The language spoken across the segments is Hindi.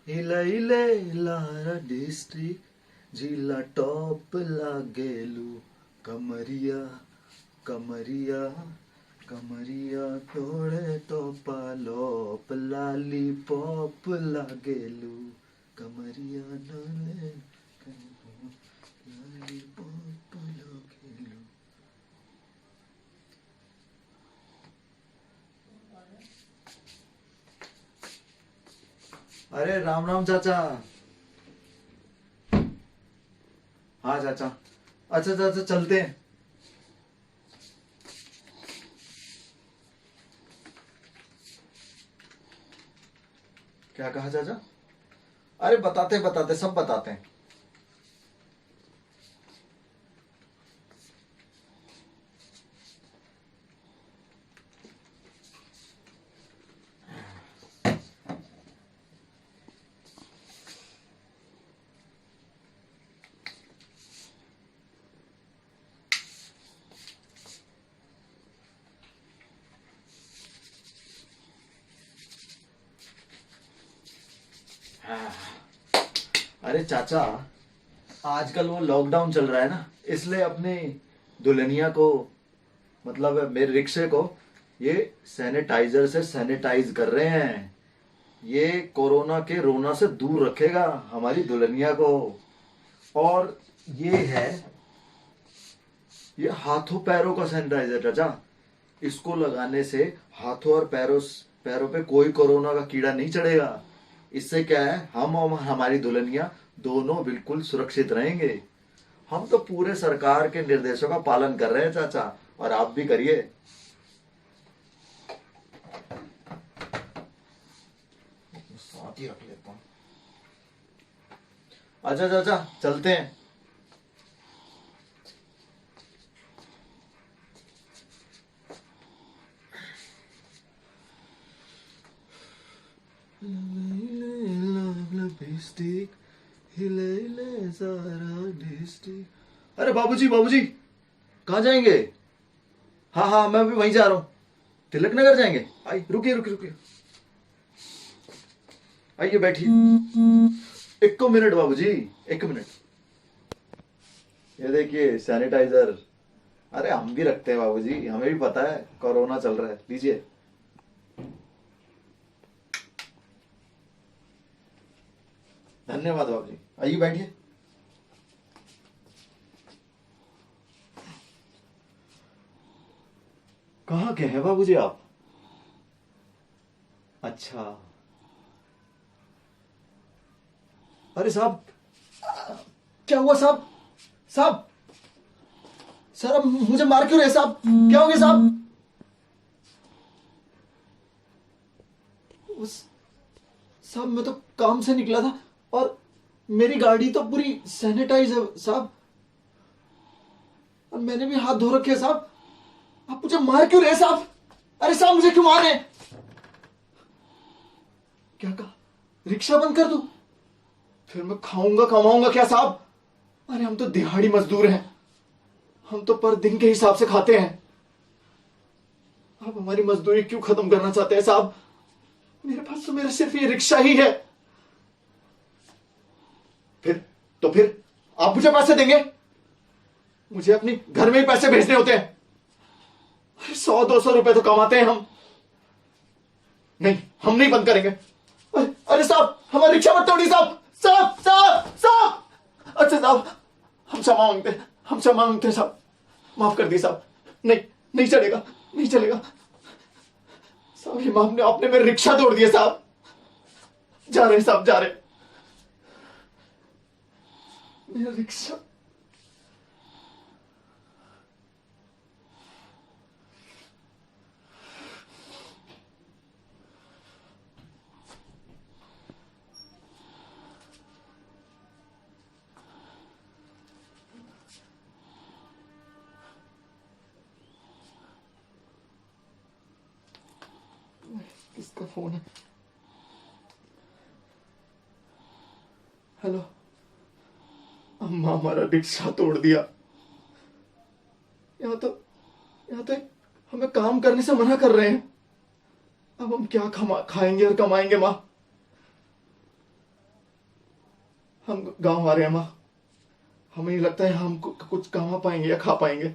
हिलैले लारा डिस्ट्रिक्ट जिला टॉप लागेलू कमरिया कमरिया कमरिया तोड़े तो पालोप लाली पॉप लागेलू कमरिया नले लाली पॉप लागेलू। अरे राम राम चाचा। हाँ चाचा। अच्छा चाचा चलते हैं। क्या कहा चाचा? अरे बताते बताते सब बताते हैं। अरे चाचा, आजकल वो लॉकडाउन चल रहा है ना, इसलिए अपने दुल्हनिया को, मतलब मेरे रिक्शे को, ये सैनिटाइजर से सैनिटाइज कर रहे हैं। ये कोरोना के रोना से दूर रखेगा हमारी दुल्हनिया को। और ये है, ये हाथों पैरों का सैनिटाइजर चाचा। इसको लगाने से हाथों और पैरों पैरों पे कोई कोरोना का कीड़ा नहीं चढ़ेगा। इससे क्या है, हम और हमारी दुल्हनिया दोनों बिल्कुल सुरक्षित रहेंगे। हम तो पूरे सरकार के निर्देशों का पालन कर रहे हैं चाचा, और आप भी करिए। साथ ही रख लेता हूं। अच्छा चाचा चलते हैं। अरे बाबूजी बाबूजी, कहाँ जाएंगे? हाँ हाँ मैं भी वहीं जा रहा हूँ। तिलक नगर जाएंगे। आई रुकिए रुकिए रुकिए, आइए बैठिए। एक मिनट बाबूजी, एक मिनट। ये देखिए सैनिटाइजर। अरे हम भी रखते हैं बाबूजी, हमें भी पता है कोरोना चल रहा है। लीजिए। धन्यवाद बाबूजी, आइए बैठिए। कहाँ के हैं बाबूजी आप? अच्छा। अरे साहब, क्या हुआ साहब? साहब, सर अब मुझे मार क्यों रहे साहब? क्या हो गया साहब? उस साहब, मैं तो काम से निकला था और मेरी गाड़ी तो पूरी सैनिटाइज है साहब, और मैंने भी हाथ धो रखे हैं साहब। आप मुझे मार क्यों रहे साहब? अरे साहब, मुझे क्यों मार रहे? क्या कहा? रिक्शा बंद कर दूं? फिर मैं खाऊंगा कमाऊंगा क्या साहब? अरे हम तो दिहाड़ी मजदूर हैं, हम तो पर दिन के हिसाब से खाते हैं। आप हमारी मजदूरी क्यों खत्म करना चाहते हैं साहब? मेरे पास तो मेरा सिर्फ ये रिक्शा ही है। फिर आप मुझे पैसे देंगे? मुझे अपनी घर में ही पैसे भेजने होते हैं। अरे 100-200 रुपए तो कमाते हैं हम। नहीं, हम नहीं बंद करेंगे। अरे साहब, हमारी रिक्शा मत तोड़िए साहब। साहब साहब साहब। अच्छा साहब, हम क्षमा मांगते हैं साहब। माफ कर दिए साहब। नहीं, नहीं चलेगा, नहीं चलेगा साहब। ये आपने मेरी रिक्शा तोड़ दिया साहब। जा रहे साहब, जा रहे। मेरा रिक्शा। किसका फोन है? हेलो। अम्मा, हमारा रिक्शा तोड़ दिया। यहाँ तो हमें काम करने से मना कर रहे हैं। अब हम क्या खाएंगे और कमाएंगे माँ? हम गांव आ रहे हैं माँ। हमें नहीं लगता है हम कुछ कमा पाएंगे या खा पाएंगे।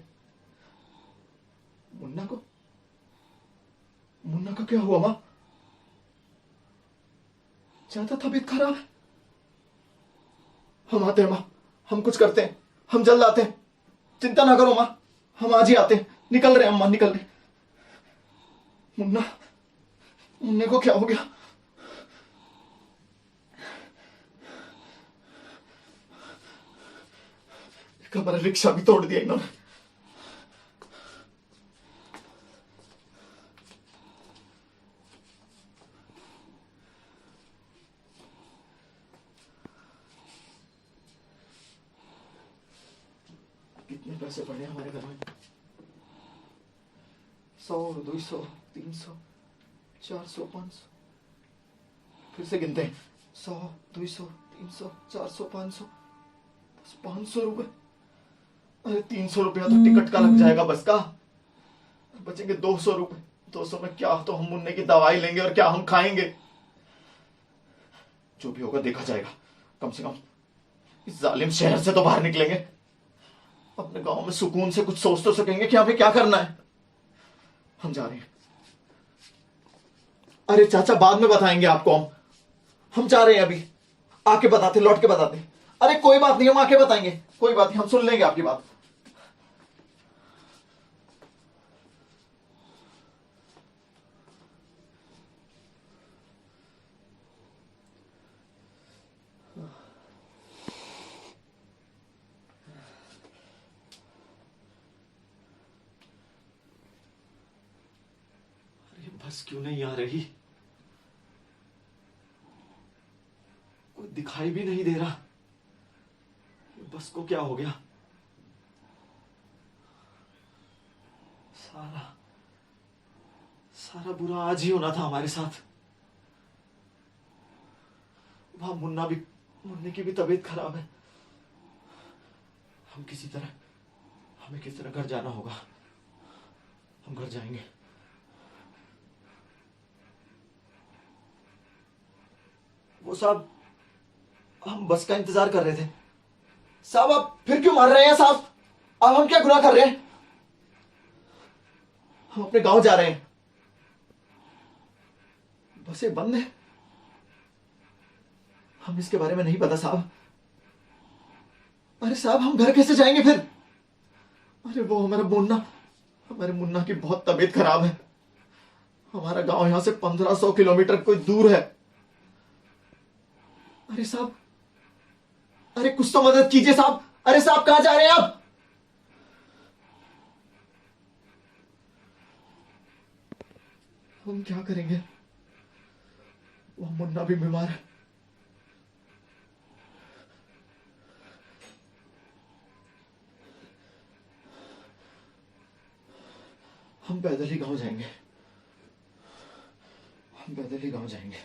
मुन्ना को मुन्ना का क्या हुआ माँ? ज्यादा तबीयत खराब है? हम आते हैं माँ, हम कुछ करते हैं, हम जल्द आते हैं। चिंता ना करो माँ, हम आज ही आते हैं। निकल रहे हैं अम्मा, निकल रहे। मुन्ना, मुन्ने को क्या हो गया? हमारा रिक्शा भी तोड़ दिया इन्होंने। कितने पैसे पड़े हमारे घर में? 100, 200, 300, 400, 500। फिर से गिनते हैं। 100, 200, 300, 400, 500। बस 500 रुपए। अरे 300 रुपया तो टिकट का लग जाएगा बस का। बचेंगे 200 रुपए। 200 में क्या तो हम मुन्ने की दवाई लेंगे और क्या हम खाएंगे। जो भी होगा देखा जाएगा। कम से कम इस जालिम शहर से तो बाहर निकलेंगे। अपने गांव में सुकून से कुछ सोच तो सकेंगे कि हमें क्या करना है। हम जा रहे हैं। अरे चाचा बाद में बताएंगे आपको। हम जा रहे हैं अभी। आके बताते, लौट के बताते। अरे कोई बात नहीं, हम आके बताएंगे। कोई बात नहीं, हम सुन लेंगे आपकी बात। अरे बस क्यों नहीं आ रही? कोई दिखाई भी नहीं दे रहा। बस को क्या हो गया? सारा सारा बुरा आज ही होना था हमारे साथ। वहां मुन्ने की भी तबीयत खराब है। हमें किस तरह घर जाना होगा। हम घर जाएंगे। वो साहब, हम बस का इंतजार कर रहे थे। साहब आप फिर क्यों मार रहे हैं साहब? अब हम क्या गुनाह कर रहे हैं? हम अपने गांव जा रहे हैं। बसें बंद है। हम इसके बारे में नहीं पता साहब। अरे साहब हम घर कैसे जाएंगे फिर? अरे वो हमारे मुन्ना की बहुत तबीयत खराब है। हमारा गांव यहां से 1500 किलोमीटर कोई दूर है। अरे साहब, अरे कुछ तो मदद कीजिए साहब। अरे साहब कहां जा रहे हैं आप? हम क्या करेंगे? वो मुन्ना भी बीमार है। हम पैदल ही गांव जाएंगे। हम पैदल ही गांव जाएंगे।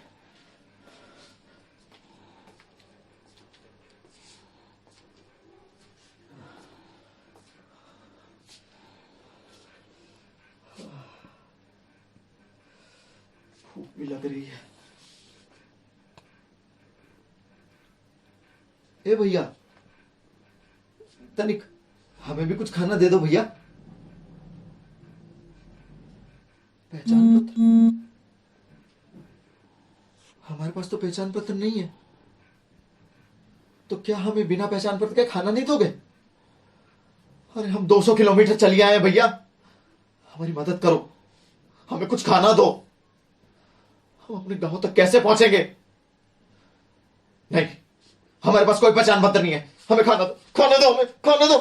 भूख भी लग रही है। ए भैया, तनिक हमें भी कुछ खाना दे दो भैया। पहचान पत्र? हमारे पास तो पहचान पत्र नहीं है। तो क्या हमें बिना पहचान पत्र के खाना नहीं दोगे? अरे हम 200 किलोमीटर चलिए आए भैया। हमारी मदद करो, हमें कुछ खाना दो। हम अपने गांव तक कैसे पहुंचेंगे? नहीं, हमारे पास कोई पहचान पत्र नहीं है। हमें खाना दो, खाना दो, हमें खाना दो।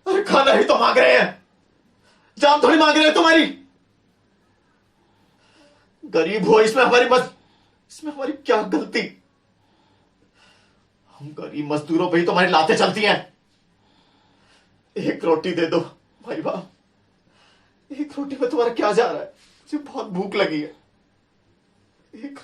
अरे खाना ही तो मांग रहे हैं, जान थोड़ी मांग रहे हैं तुम्हारी। गरीब हो, इसमें हमारी क्या गलती? हम गरीब मजदूरों पे ही तुम्हारी लातें चलती हैं। एक रोटी दे दो भाई बाप। एक रोटी में तुम्हारा क्या जा रहा है? मुझे बहुत भूख लगी है। एक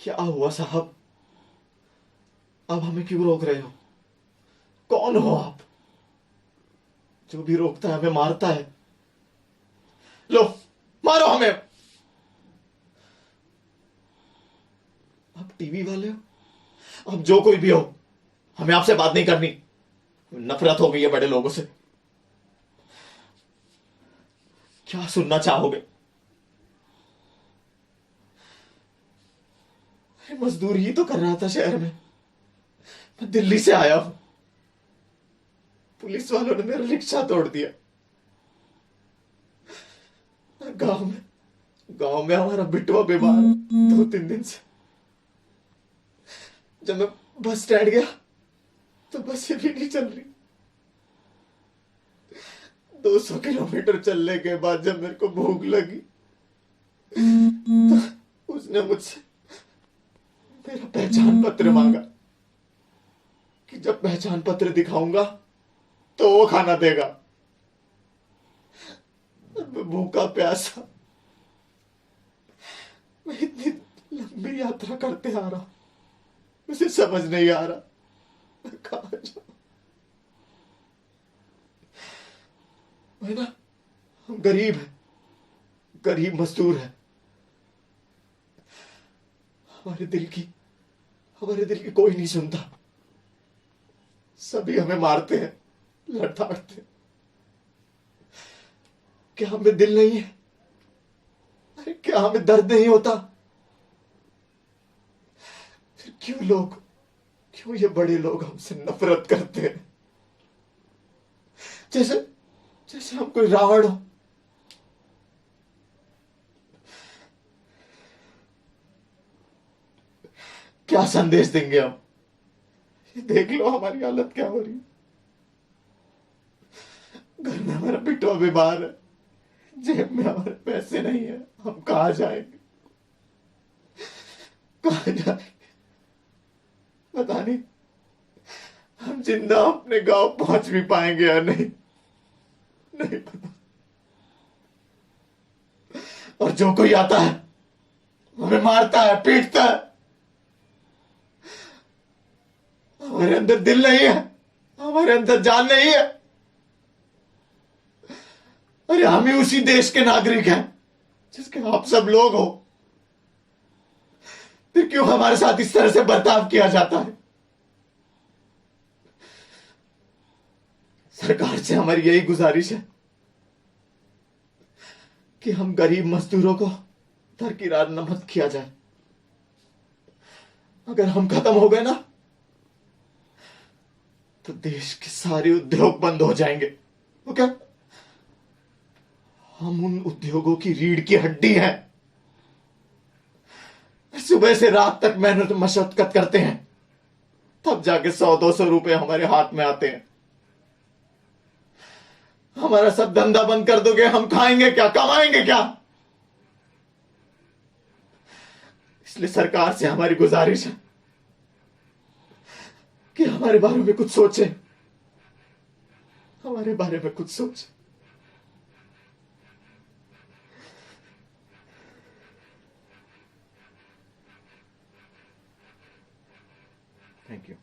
क्या हुआ साहब? अब हमें क्यों रोक रहे हो? कौन हो आप? जो भी रोकता है हमें मारता है। लो, मारो हमें। आप टीवी वाले हो, आप जो कोई भी हो, हमें आपसे बात नहीं करनी। नफरत हो गई है बड़े लोगों से। क्या सुनना चाहोगे? अरे मजदूरी ही तो कर रहा था शहर में। मैं दिल्ली से आया हूं। पुलिस वालों ने मेरा रिक्शा तोड़ दिया। गांव में गांव में हमारा बिटवा बीमार है 2-3 दिन से। जब मैं बस स्टैंड गया तो बसें भी नहीं चल रही। 200 किलोमीटर चलने के बाद जब मेरे को भूख लगी तो उसने मुझसे मेरा पहचान पत्र मांगा कि जब पहचान पत्र दिखाऊंगा तो वो खाना देगा। मैं भूखा प्यासा, मैं इतनी लंबी यात्रा करते आ रहा, मुझे समझ नहीं आ रहा मैं कहां जाऊं। है ना, हम गरीब हैं, गरीब मजदूर हैं। हमारे दिल की हमारे दिल की कोई नहीं सुनता। सभी हमें मारते हैं, लड़ाते हैं। क्या हमें दिल नहीं है? अरे क्या हमें दर्द नहीं होता? फिर क्यों ये बड़े लोग हमसे नफरत करते हैं? जैसे जैसे हम कोई रावण हो। क्या संदेश देंगे हम? ये देख लो हमारी हालत क्या हो रही है। घर में हमारा बिटवा बीमार है, जेब में हमारे पैसे नहीं है। हम कहां जाएंगे? कहां जाएंगे? पता नहीं हम जिंदा अपने गांव पहुंच भी पाएंगे या नहीं, नहीं पता। और जो कोई आता है हमें मारता है, पीटता है। हमारे अंदर दिल नहीं है, हमारे अंदर जान नहीं है। अरे हम ही उसी देश के नागरिक हैं जिसके आप सब लोग हो। फिर क्यों हमारे साथ इस तरह से बर्ताव किया जाता है? सरकार से हमारी यही गुजारिश है कि हम गरीब मजदूरों को दरकिनार न मत किया जाए। अगर हम खत्म हो गए ना तो देश के सारे उद्योग बंद हो जाएंगे। तो क्या हम उन उद्योगों की रीढ़ की हड्डी हैं। सुबह से रात तक मेहनत मशक्कत करते हैं, तब जाके 100-200 रुपए हमारे हाथ में आते हैं। हमारा सब धंधा बंद कर दोगे, हम खाएंगे क्या, कमाएंगे क्या? इसलिए सरकार से हमारी गुजारिश है कि हमारे बारे में कुछ सोचे, हमारे बारे में कुछ सोचे। Thank you.